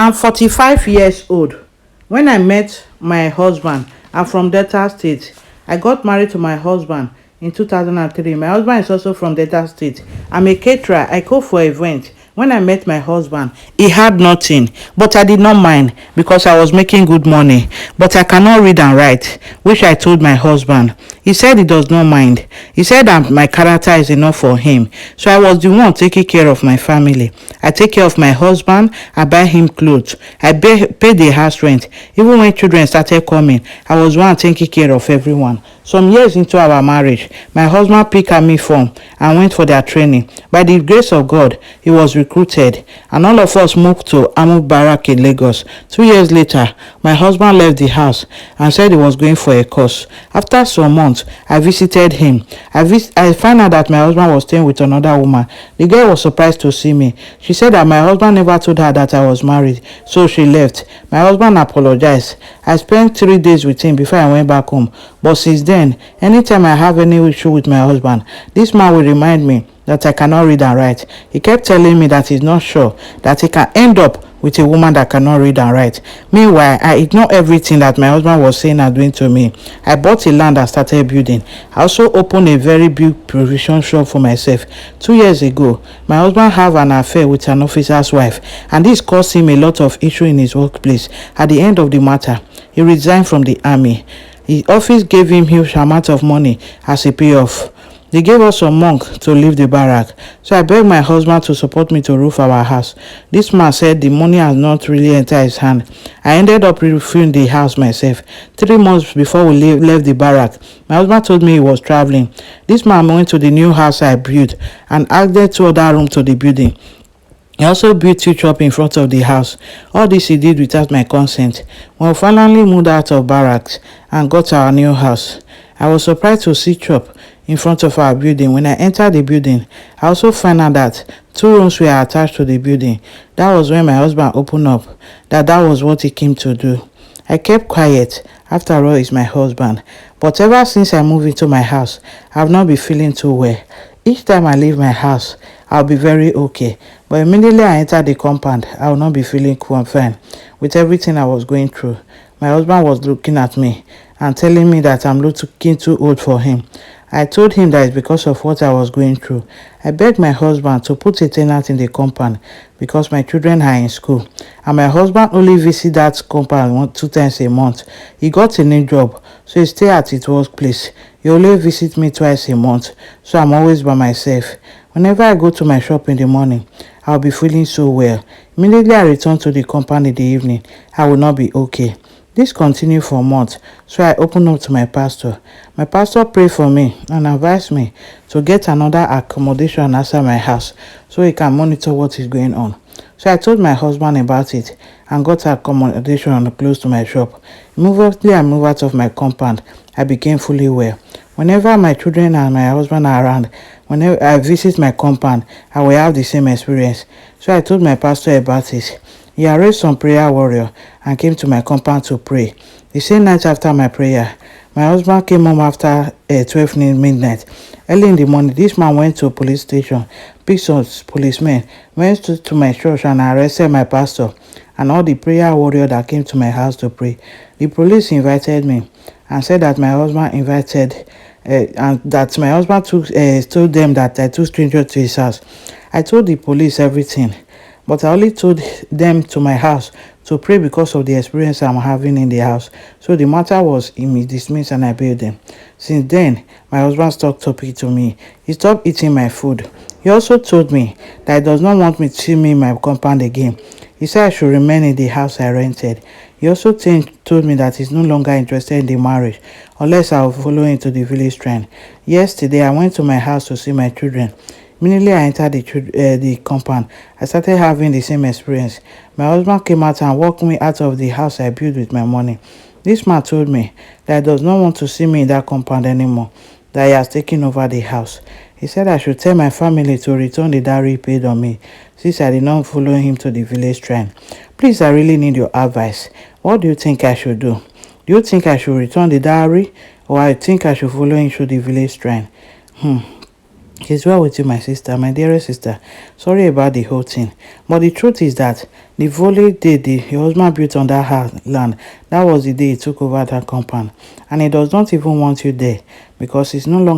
I'm 45 years old. When I met my husband, I'm from Delta State. I got married to my husband in 2003. My husband is also from Delta State. I'm a caterer. I cook for events. When I met my husband, he had nothing, but I did not mind because I was making good money. But I cannot read and write, which I told my husband. He said he does not mind. He said that my character is enough for him. So I was the one taking care of my family. I take care of my husband. I buy him clothes. I pay the house rent. Even when children started coming, I was one taking care of everyone. Some years into our marriage, my husband picked army form and went for their training. By the grace of God, he was recruited, and all of us moved to Amu Barak in Lagos. 2 years later, my husband left the house and said he was going for a course. After some months, I visited him. I found out that my husband was staying with another woman. The girl was surprised to see me. She said that my husband never told her that I was married, so she left. My husband apologized. I spent 3 days with him before I went back home. But since then, anytime I have any issue with my husband, this man will remind me that I cannot read and write. He kept telling me that he's not sure that he can end up with a woman that cannot read and write. Meanwhile, I ignored everything that my husband was saying and doing to me. I bought a land and started building. I also opened a very big provision shop for myself. 2 years ago, my husband had an affair with an officer's wife, and this caused him a lot of issue in his workplace. At the end of the matter, he resigned from the army. The office gave him huge amount of money as a payoff. They gave us some monk to leave the barrack. So I begged my husband to support me to roof our house. This man said the money has not really entered his hand. I ended up roofing the house myself. 3 months before we left the barrack, my husband told me he was traveling. This man went to the new house I built and added 2 other rooms to the building. He also built 2 shops in front of the house. All this he did without my consent. When we finally moved out of barracks and got our new house, I was surprised to see shop in front of our building. When I entered the building, I also found out that 2 rooms were attached to the building. That was when my husband opened up that was what he came to do. I kept quiet. After all, he's my husband. But ever since I moved into my house, I have not been feeling too well. Each time I leave my house, I'll be very okay. But immediately I enter the compound, I will not be feeling fine with everything I was going through. My husband was looking at me and telling me that I'm looking too old for him. I told him that it's because of what I was going through. I begged my husband to put a tenant in the compound because my children are in school. And my husband only visits that compound 2 times a month. He got a new job, so he stays at his workplace. He only visits me twice a month, so I'm always by myself. Whenever I go to my shop in the morning, I'll be feeling so well. Immediately I return to the compound in the evening, I will not be okay. This continued for months, so I opened up to my pastor. My pastor prayed for me and advised me to get another accommodation outside my house so he can monitor what is going on. So I told my husband about it and got accommodation close to my shop. Immediately I moved out of my compound, I became fully well. Whenever my children and my husband are around, whenever I visit my compound, I will have the same experience. So I told my pastor about it. He arranged some prayer warrior and came to my compound to pray. The same night after my prayer, my husband came home after 12 midnight. Early in the morning, this man went to a police station, picked some policemen, went to my church and arrested my pastor and all the prayer warrior that came to my house to pray. The police invited me and said that my husband told them that I took strangers to his house. I told the police everything, but I only told them to my house to pray because of the experience I'm having in the house. So the matter was dismissed and I bailed them. Since then, my husband stopped talking to me. He stopped eating my food. He also told me that he does not want me to see me in my compound again. He said I should remain in the house I rented. He also told me that he's no longer interested in the marriage unless I will follow him to the village shrine. Yesterday, I went to my house to see my children. Immediately I entered the compound, I started having the same experience. My husband came out and walked me out of the house I built with my money. This man told me that he does not want to see me in that compound anymore, that he has taken over the house. He said I should tell my family to return the dowry paid on me, since I did not follow him to the village shrine. Please, I really need your advice. What do you think I should do? Do you think I should return the dowry, or I think I should follow him to the village shrine? It's well with you, my sister, my dearest sister. Sorry about the whole thing. But the truth is that the volley day your husband built on that land, that was the day he took over that compound. And he does not even want you there because it's no longer